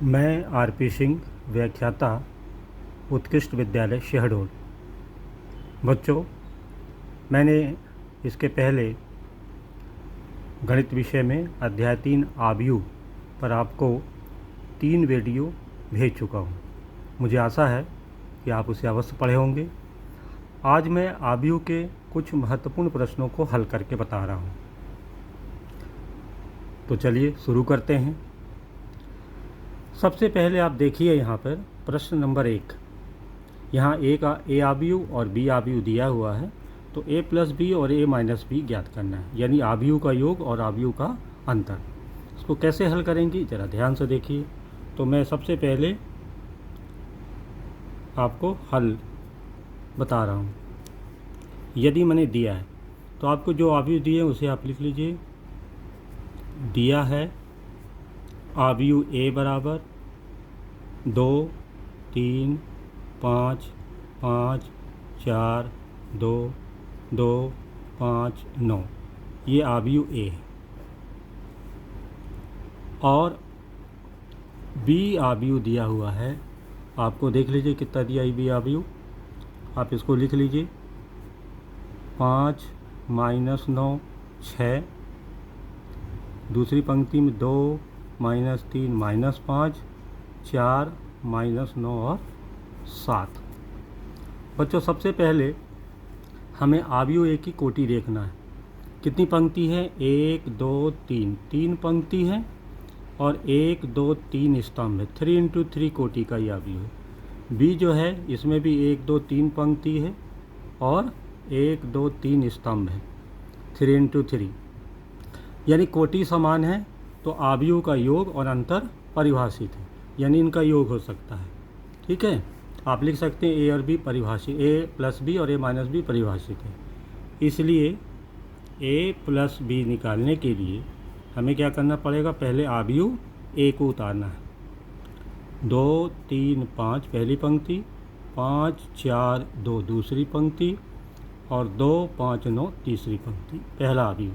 मैं आरपी सिंह, व्याख्याता, उत्कृष्ट विद्यालय शहडोल। बच्चों, मैंने इसके पहले गणित विषय में अध्याय 3 आव्यूह पर आपको 3 वीडियो भेज चुका हूँ। मुझे आशा है कि आप उसे अवश्य पढ़े होंगे। आज मैं आव्यूह के कुछ महत्वपूर्ण प्रश्नों को हल करके बता रहा हूँ। तो चलिए शुरू करते हैं। सबसे पहले आप देखिए यहाँ पर प्रश्न नंबर 1। यहाँ ए आव्यूह और बी आव्यूह दिया हुआ है, तो ए प्लस बी और ए माइनस बी ज्ञात करना है, यानी आव्यूह का योग और आव्यूह का अंतर। इसको कैसे हल करेंगे ज़रा ध्यान से देखिए। तो मैं सबसे पहले आपको हल बता रहा हूँ। यदि मैंने दिया है तो आपको जो आव्यूह दिए हैं उसे आप लिख लीजिए। दिया है आव्यूह ए बराबर 2, 3, 5, 5, 4, 2, 2, 5, 9, ये आव्यूह ए है। और बी आव्यूह दिया हुआ है, आपको देख लीजिए कितना दिया है बी आव्यूह। आप इसको लिख लीजिए 5 - 9 6, दूसरी पंक्ति में 2 - 3 - 5, 4 - 9 और 7। बच्चों, सबसे पहले हमें आव्यूह ए की कोटि देखना है। कितनी पंक्ति है? 1 2 3, 3 पंक्ति है और 1 2 3 स्तंभ है। 3 × 3 कोटि का ये आव्यूह है। बी जो है इसमें भी 1 2 3 पंक्ति है और 1 2 3 स्तंभ है। 3 × 3, यानी कोटि समान है, तो आव्यूह का योग और अंतर परिभाषित है, यानी इनका योग हो सकता है। ठीक है, आप लिख सकते हैं ए और बी परिभाषित, ए प्लस बी और ए माइनस बी परिभाषित है। इसलिए ए प्लस बी निकालने के लिए हमें क्या करना पड़ेगा? पहले आव्यूह ए को उतारना है। 2 3 5 पहली पंक्ति, 5 4 2 दूसरी पंक्ति और 2 5 9 तीसरी पंक्ति। पहला आव्यूह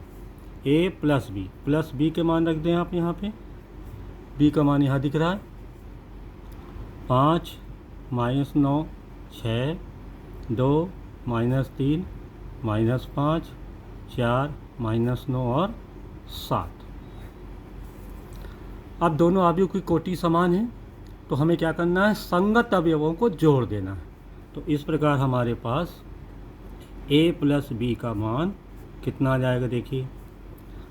ए प्लस बी के मान रख दें आप यहाँ पे। बी का मान यहाँ दिख रहा है 5 - 9 6, 2 - 3 - 5, 4 - 9 और 7। अब दोनों आव्यूह की कोटि समान है, तो हमें क्या करना है? संगत अवयवों को जोड़ देना है। तो इस प्रकार हमारे पास ए प्लस बी का मान कितना आ जाएगा? देखिए,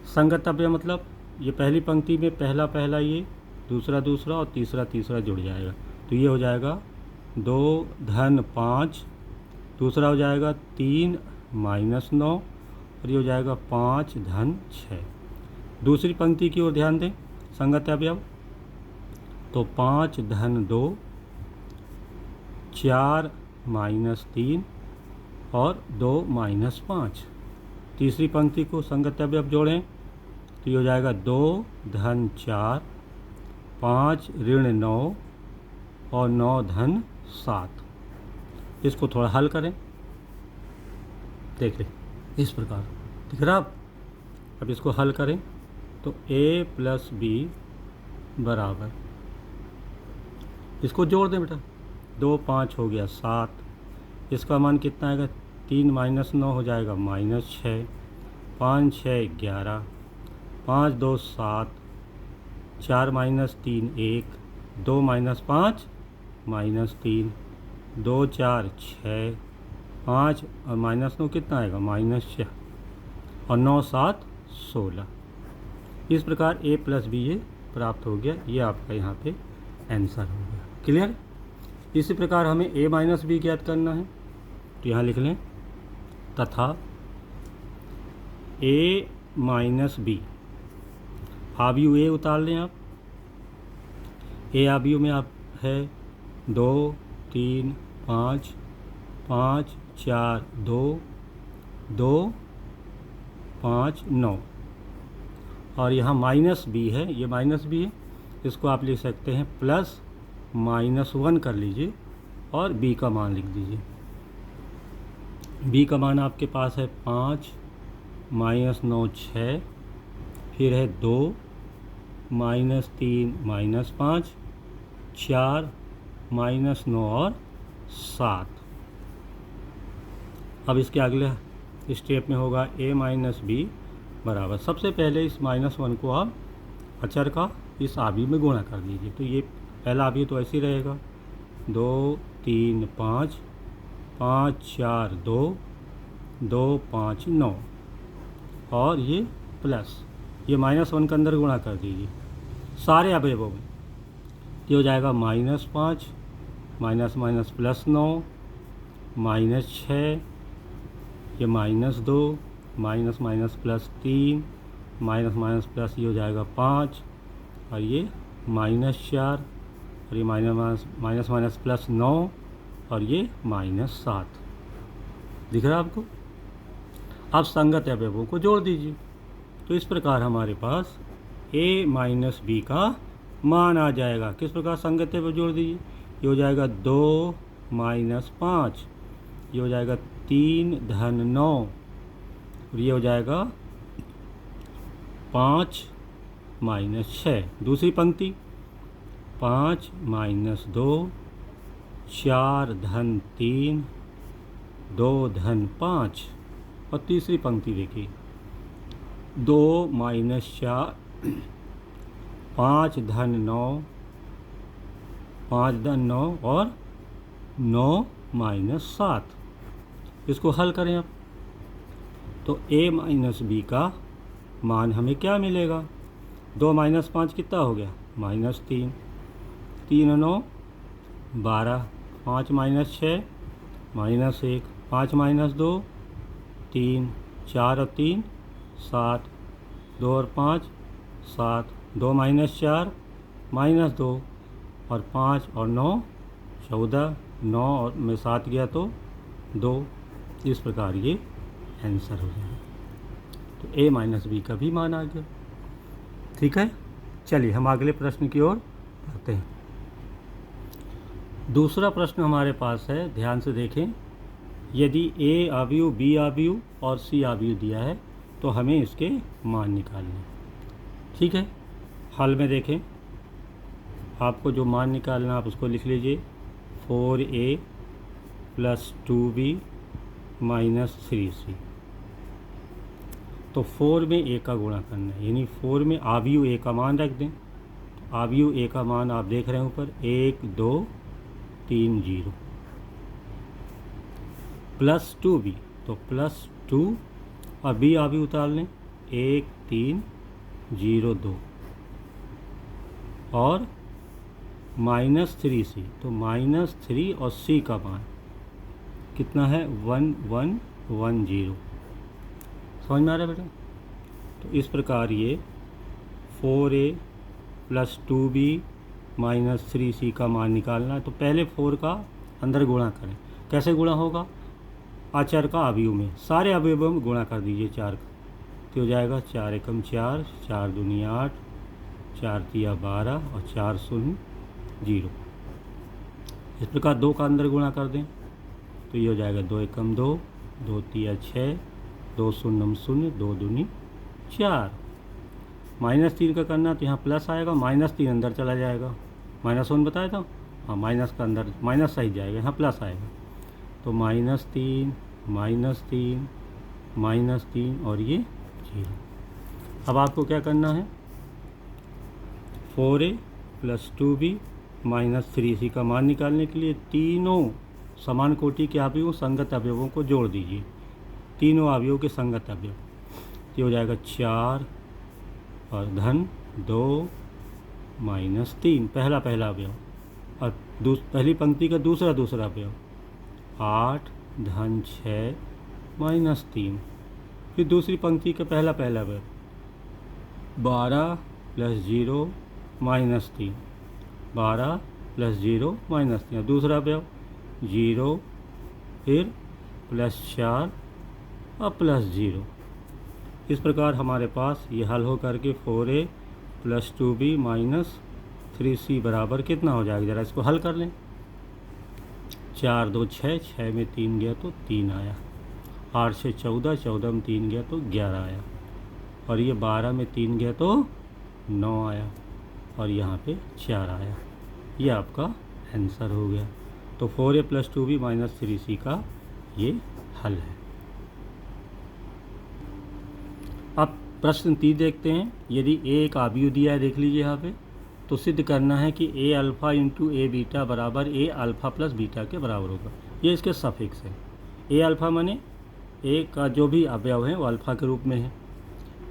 संगत अवयव मतलब ये पहली पंक्ति में पहला पहला, ये दूसरा दूसरा और तीसरा तीसरा जुड़ जाएगा। तो ये हो जाएगा 2 धन 5, दूसरा हो जाएगा 3 - 9 और ये हो जाएगा 5 धन 6। दूसरी पंक्ति की ओर ध्यान दें, संगत अवयव, तो 5 धन 2, 4 - 3 और 2 - 5। तीसरी पंक्ति को संगत अवयव जोड़ें तो ये हो जाएगा 2 धन 4, 5 ऋण 9 और 9 धन 7। इसको थोड़ा हल करें, देख लें इस प्रकार दिख रहा। अब इसको हल करें तो ए प्लस बी बराबर, इसको जोड़ दें बेटा, 2 5 हो गया 7, इसका मान कितना आएगा? 3 - 9 हो जाएगा -6, 5 6 11, 5 2 7, 4 - 3 1, 2 - 5 -3, 2 4 6, 5 और -9 कितना आएगा? -6 और 9 7 16। इस प्रकार ए प्लस बी ये प्राप्त हो गया। ये आपका यहाँ पे आंसर हो गया। क्लियर? इसी प्रकार हमें ए माइनस बी ज्ञात करना है, तो यहाँ लिख लें तथा ए माइनस बी आव्यूह ए उतार लें आप। ए आव्यूह में आप है 2 3 5 5 4 2 2 5 9 और यहाँ माइनस बी है, ये माइनस बी है, इसको आप लिख सकते हैं प्लस -1 कर लीजिए और बी का मान लिख दीजिए। बी का मान आपके पास है 5 - 9 6, फिर है 2 -3 -5 4 माइनस 9 और 7। अब इसके अगले स्टेप में होगा a माइनस बी बराबर, सबसे पहले इस -1 को आप अचर का इस आव्यूह में गुणा कर दीजिए। तो ये पहला आव्यूह तो ऐसे ही रहेगा, 2 3 5, 5 4 2, 2 5 9, और ये प्लस ये -1 के अंदर गुणा कर दीजिए सारे अवयवों में। ये हो जाएगा -5 माइनस माइनस +9 -6, ये -2 minus minus +3 minus minus plus ये हो जाएगा 5, और ये -4, और ये माइनस माइनस +9, और ये -7। दिख रहा है आपको? अब संगत अवयवों को जोड़ दीजिए। तो इस प्रकार हमारे पास a माइनस बी का मान आ जाएगा। किस प्रकार संगत अवयव जोड़ दीजिए? ये हो जाएगा 2 माइनस 5, ये हो जाएगा 3 धन 9, और ये हो जाएगा 5 माइनस 6। दूसरी पंक्ति 5 माइनस 2, 4 धन 3, 2 धन 5, और तीसरी पंक्ति देखिए 2 माइनस 4, 5 धन 9, 5 धन 9, और 9 माइनस 7। इसको हल करें अब, तो a माइनस बी का मान हमें क्या मिलेगा? 2 माइनस 5 कितना हो गया? -3, 3 9 12, 5 माइनस 6 -1, 5 माइनस 2 3, 4 और 3 7, 2 और 5 7, 2 माइनस 4 -2, और 5 और 9 14, 9 और में 7 गया तो 2। इस प्रकार ये आंसर हो जाएगा। तो a माइनस बी का भी मान आ गया। ठीक है, चलिए हम अगले प्रश्न की ओर बढ़ते हैं। दूसरा प्रश्न हमारे पास है, ध्यान से देखें। यदि a आव्यूह, b आव्यूह और c आव्यूह दिया है तो हमें इसके मान निकालने हैं। ठीक है, हल में देखें, आपको जो मान निकालना आप उसको लिख लीजिए। 4a + 2b - 3c। तो 4 में a का गुणा करना है, यानी 4 में आव्यूह a का मान रख दें। तो आव्यूह a का मान आप देख रहे हैं ऊपर, 1 2 3 0, + 2b, तो +2, और b आव्यूह उतार लें, 1 3 0 2, और -3c, तो -3 और c का मान कितना है? 1 1 1 0। समझ में आ रहा है बेटा? तो इस प्रकार ये 4a + 2b - 3c का मान निकालना है। तो पहले 4 का अंदर गुणा करें। कैसे गुणा होगा? अचर का आव्यूह में, सारे अवयवों में गुणा कर दीजिए 4 का। तो हो जाएगा 4 एकम 4, 4 दूनी 8, 4 तिया 12, और 4 शून्य 0। इस प्रकार 2 का अंदर गुणा कर दें, तो ये हो जाएगा 2 एकम 2, 2 तिया 6, 2 शून्यम 0, 2 दूनी 4। -3 का करना तो यहाँ प्लस आएगा, -3 अंदर चला जाएगा। -1 बताया था, हाँ, माइनस का अंदर माइनस सही जाएगा, यहाँ प्लस आएगा। तो -3 -3 और ये 0। अब आपको क्या करना है? 4a + 2b - 3c का मान निकालने के लिए तीनों समान कोटि के अवयवों, संगत अवयवों को जोड़ दीजिए। तीनों अवयवों के संगत अवयव, ये हो जाएगा 4 और धन 2 -3, पहला अवयव, और पहली पंक्ति का दूसरा अवयव 8 धन 6 -3। फिर दूसरी पंक्ति का पहला अवयव 12 + 0 -3, 12 + 0 -3, दूसरा अवयव 0, फिर +4 और +0। इस प्रकार हमारे पास ये हल हो करके 4a + 2b - 3c बराबर कितना हो जाएगा? ज़रा इसको हल कर लें। 4 2 6, 6 में 3 गया तो 3 आया। 8 6 14, 14 में 3 गया तो 11 आया। और ये 12 में 3 गया तो 9 आया, और यहाँ पे 4 आया। ये आपका आंसर हो गया। तो 4a + 2b - 3c का ये हल है। अब प्रश्न 3 देखते हैं। यदि a एक आव्यूह दिया है, देख लीजिए यहाँ पे, तो सिद्ध करना है कि a alpha into a beta बराबर a अल्फ़ा प्लस बीटा के बराबर होगा। ये इसके सफिक्स है। a अल्फ़ा माने a का जो भी अवयव है वो अल्फ़ा के रूप में है,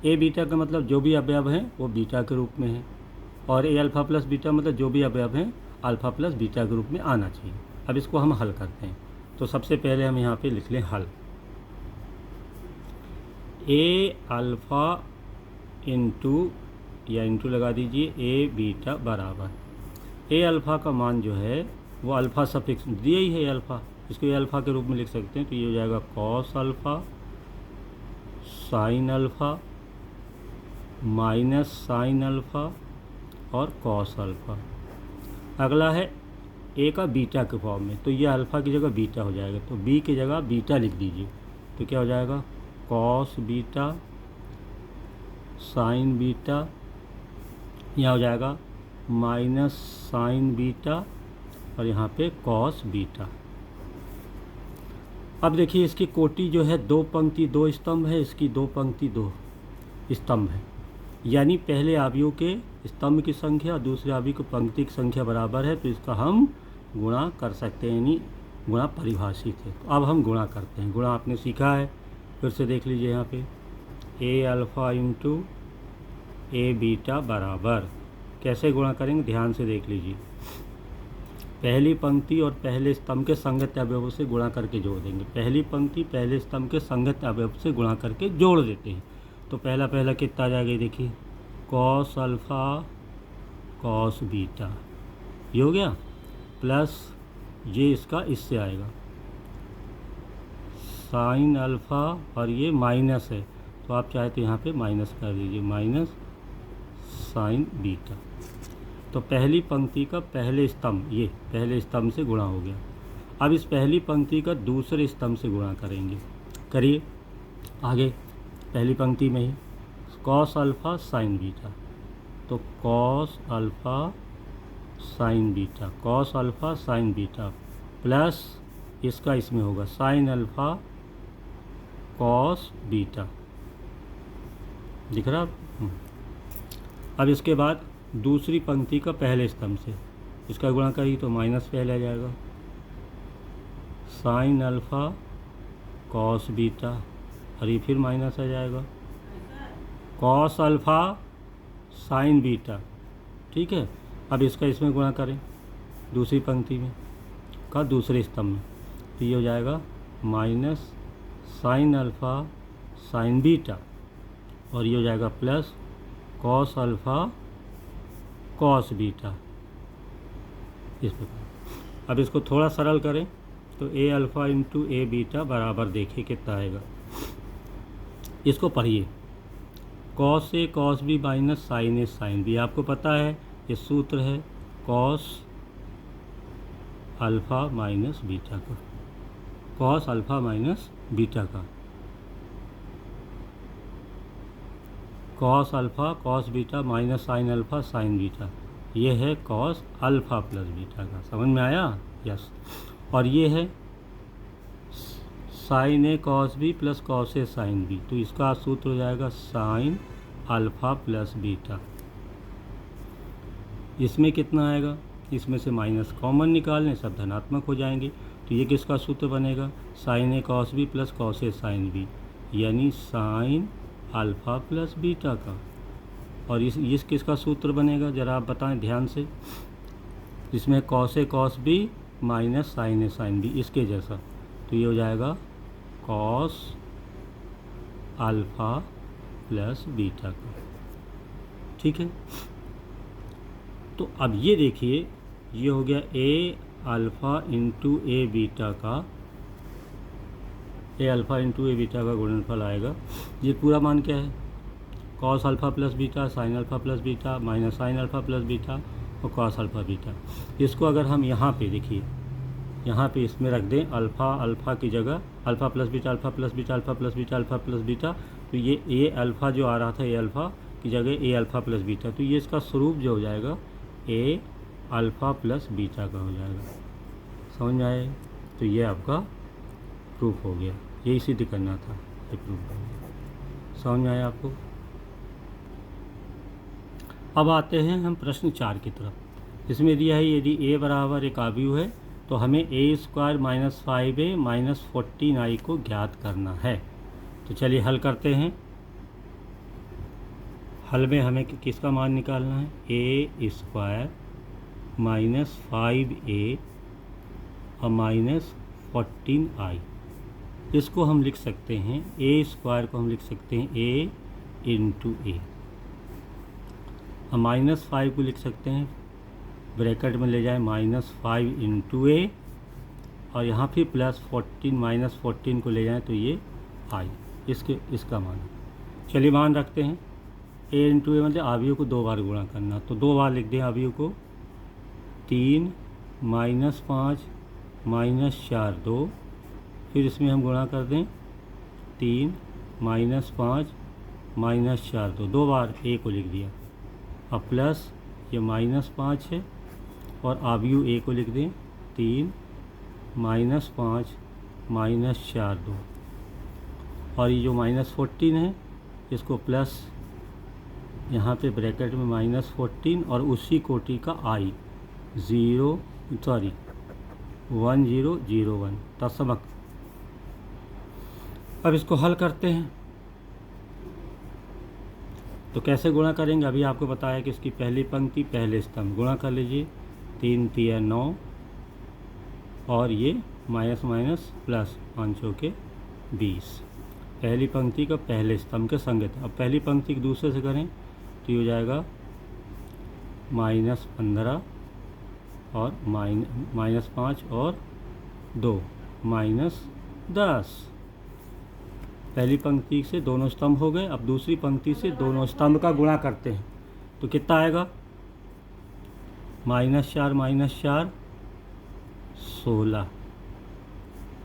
a बीटा का मतलब जो भी अवयव है वो बीटा के रूप में है, और a अल्फ़ा प्लस बीटा मतलब जो भी अवयव है अल्फ़ा प्लस बीटा के रूप में आना चाहिए। अब इसको हम हल करते हैं। तो सबसे पहले हम यहाँ पे लिख लें हल। a अल्फ़ा इंटू या इंटू लगा दीजिए a बीटा बराबर a अल्फ़ा का मान जो है वो अल्फ़ा सफिक्स दिया ही है अल्फ़ा, इसको a अल्फ़ा के रूप में लिख सकते हैं। तो ये हो जाएगा cos alpha sine alpha minus sine alpha और कॉस अल्फ़ा। अगला है a का बीटा के फॉर्म में, तो ये अल्फ़ा की जगह बीटा हो जाएगा, तो b की जगह बीटा लिख दीजिए। तो क्या हो जाएगा कॉस बीटा साइन बीटा, यहाँ हो जाएगा माइनस साइन बीटा और यहाँ पे कॉस बीटा। अब देखिए इसकी कोटि जो है 2 पंक्ति 2 स्तंभ है, इसकी 2 पंक्ति 2 स्तंभ है, यानी पहले आव्यूह के स्तंभ की संख्या और दूसरे आव्यूह की पंक्ति की संख्या बराबर है, तो इसका हम गुणा कर सकते हैं, यानी गुणा परिभाषित है। तो अब हम गुणा करते हैं। गुणा आपने सीखा है, फिर से देख लीजिए यहाँ पे a alpha into a beta बराबर, कैसे गुणा करेंगे ध्यान से देख लीजिए। पहली पंक्ति और पहले स्तंभ के संगत अवयवों से गुणा करके जोड़ देंगे। पहली पंक्ति पहले स्तंभ के संगत अवयव से गुणा करके जोड़ देते हैं। तो पहला कितना आ जाएगा, देखिए कॉस अल्फ़ा कॉस बीटा, ये हो गया, प्लस ये इसका इससे आएगा साइन अल्फ़ा और ये माइनस है, तो आप चाहे तो यहाँ पे माइनस कर दीजिए, माइनस साइन बीटा। तो पहली पंक्ति का पहले स्तंभ, ये पहले स्तंभ से गुणा हो गया। अब इस पहली पंक्ति का दूसरे स्तंभ से गुणा करेंगे। करिए आगे, पहली पंक्ति में ही कॉस अल्फ़ा साइन बीटा, तो cos alpha sine beta, cos alpha sine beta plus इसका इसमें होगा साइन अल्फ़ा कॉस बीटा, दिख रहा आप। अब इसके बाद दूसरी पंक्ति का पहले स्तंभ से इसका गुणा करिए तो माइनस पहले आ जाएगा साइन अल्फ़ा कॉस बीटा, और ये फिर माइनस आ जाएगा कॉस अल्फ़ा साइन बीटा, ठीक है। अब इसका इसमें गुणा करें दूसरी पंक्ति में का दूसरे स्तंभ में, तो ये हो जाएगा minus sine alpha sine beta, और ये हो जाएगा plus cos alpha cos beta, इस प्रकार। अब इसको थोड़ा सरल करें तो a alpha into a beta बराबर, देखिए कितना आएगा, इसको पढ़िए cos a cos b minus sine a sine b। आपको पता है ये सूत्र है कॉस अल्फ़ा माइनस बीटा का, कॉस अल्फ़ा माइनस बीटा का, cos alpha cos beta minus sine alpha sine beta, ये है कॉस अल्फ़ा प्लस बीटा का। समझ में आया? यस। और ये है sign A cos B plus cos A sine B, तो इसका सूत्र हो जाएगा साइन अल्फ़ा प्लस बीटा। इसमें कितना आएगा, इसमें से माइनस कॉमन निकालने, सब धनात्मक हो जाएंगे, तो ये किसका सूत्र बनेगा sign A cos B plus cos A sine B, यानी साइन अल्फ़ा प्लस बीटा का। और इस किसका सूत्र बनेगा ज़रा आप बताएं ध्यान से, इसमें cos A cos B minus sign A sine B, इसके जैसा, तो ये हो जाएगा कॉस अल्फ़ा प्लस बीटा का, ठीक है। तो अब ये देखिए ये हो गया ए अल्फ़ा इंटू ए बीटा का, ए अल्फ़ा इंटू ए बीटा का गुणनफल आएगा। ये पूरा मान क्या है cos alpha plus beta sine alpha plus beta minus sine alpha plus beta और कॉस अल्फ़ा बीटा। इसको अगर हम यहाँ पे देखिए, यहाँ पे इसमें रख दें अल्फ़ा की जगह alpha plus beta alpha plus beta alpha plus beta alpha plus beta, तो ये ए अल्फ़ा जो आ रहा था ए अल्फ़ा की जगह ए अल्फ़ा प्लस बीटा, तो ये इसका स्वरूप जो हो जाएगा ए अल्फ़ा प्लस बीटा का हो जाएगा। समझ में आए? तो ये आपका प्रूफ हो गया, यही सिद्ध करना था, ये प्रूफ हो गया। समझ में आया आपको? अब आते हैं हम प्रश्न 4 की तरफ। इसमें दिया है यदि a बराबर एक आव्यूह है तो हमें a² - 5a - 14i को ज्ञात करना है। तो चलिए हल करते हैं। हल में हमें किसका मान निकालना है? a² - 5a और -14i। इसको हम लिख सकते हैं, a² को हम लिख सकते हैं a × a, हम -5 को लिख सकते हैं ब्रैकेट में ले जाए -5 × a, और यहाँ फिर +14 -14 को ले जाएं तो ये i, इसका मान। चलिए मान रखते हैं। a × a मतलब आव्यूह को 2 बार गुणा करना, तो 2 बार लिख दें आव्यूह को। 3 - 5 - 4 2, फिर इसमें हम गुणा कर दें 3 - 5 - 4 2 बार a को लिख दिया। अब प्लस ये -5 है और आव्यूह a को लिख दें 3 - 5 - 4 2, और ये जो -14 है इसको प्लस यहाँ पे ब्रैकेट में -14 और उसी कोटि का i 1001 तत्समक। अब इसको हल करते हैं। तो कैसे गुणा करेंगे? अभी आपको बताया कि इसकी पहली पंक्ति पहले स्तंभ गुणा कर लीजिए। 3 × 3 = 9 और ये माइनस प्लस 5 × 20। पहली पंक्ति का पहले स्तंभ के संगत। अब पहली पंक्ति के दूसरे से करें तो ये हो जाएगा -15 और -5 और 2 -10। पहली पंक्ति से दोनों स्तंभ हो गए। अब दूसरी पंक्ति से दोनों स्तंभ का गुणा करते हैं तो कितना आएगा? -4 - 4 16,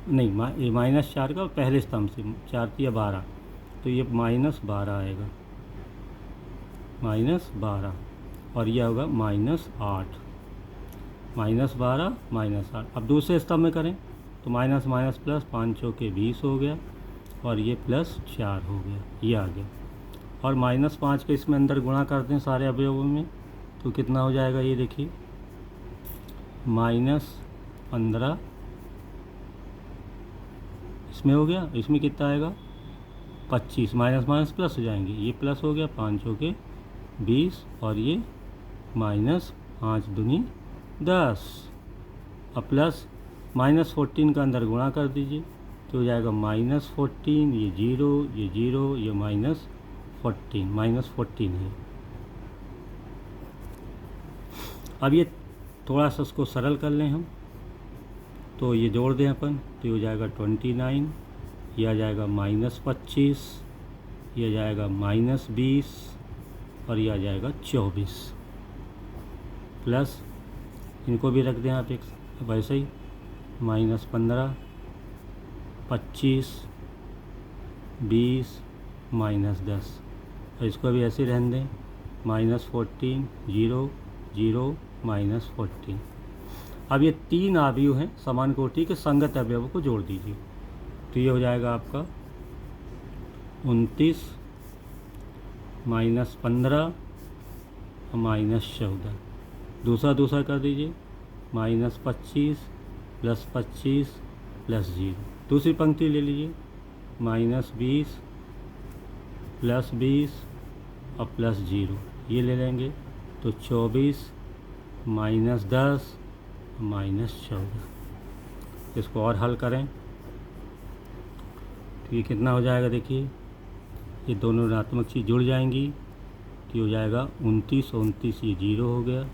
नहीं -4 का पहले स्तंभ से 4 × 3 = 12, तो ये -12 आएगा, -12, और यह होगा -8, -12 -8। अब दूसरे स्तंभ में करें तो माइनस प्लस 5 × 20 हो गया, और ये +4 हो गया, ये आ गया। और -5 के इसमें अंदर गुणा करते हैं सारे अवयवों में तो कितना हो जाएगा? ये देखिए -15 इसमें हो गया, इसमें कितना आएगा? 25, माइनस प्लस हो जाएंगे, ये प्लस हो गया 5 × 20, और ये -5 दूनी 10। अब प्लस -14 का अंदर गुणा कर दीजिए तो हो जाएगा -14, ये 0, ये 0, ये -14 है। अब ये थोड़ा सा उसको सरल कर लें हम, तो ये जोड़ दें अपन तो ये हो जाएगा 29, ये आ जाएगा -25, ये आ जाएगा -20, और ये आ जाएगा 24, प्लस इनको भी रख दें आप एक वैसे ही -15 25 20 -10, और इसको भी ऐसे रहने दें -14 0 0 -14। अब ये 3 आव्यूह हैं समान कोटि के संगत अवयवों को जोड़ दीजिए तो ये हो जाएगा आपका 29 -15 और -14। दूसरा कर दीजिए -25 +25 +0। दूसरी पंक्ति ले लीजिए -20 +20 और +0, ये ले लेंगे तो 24 -10 -14। इसको और हल करें तो ये कितना हो जाएगा? देखिए ये दोनों ऋणात्मक चीज़ जुड़ जाएंगी तो ये हो जाएगा 29 और 29, ये 0 हो गया।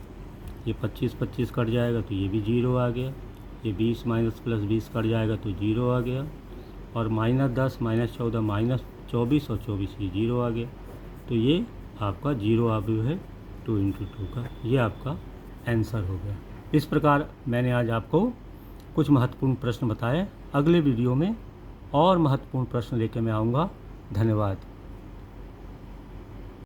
ये 25 कट जाएगा तो ये भी 0 आ गया। ये 20 -+20 कट जाएगा तो 0 आ गया। और -10 -14 -24 और 24, ये 0 आ गया। तो ये आपका 0 आव्यूह है 2 × 2 का, ये आपका आंसर हो गया। इस प्रकार मैंने आज आपको कुछ महत्वपूर्ण प्रश्न बताए। अगले वीडियो में और महत्वपूर्ण प्रश्न लेकर मैं आऊँगा। धन्यवाद।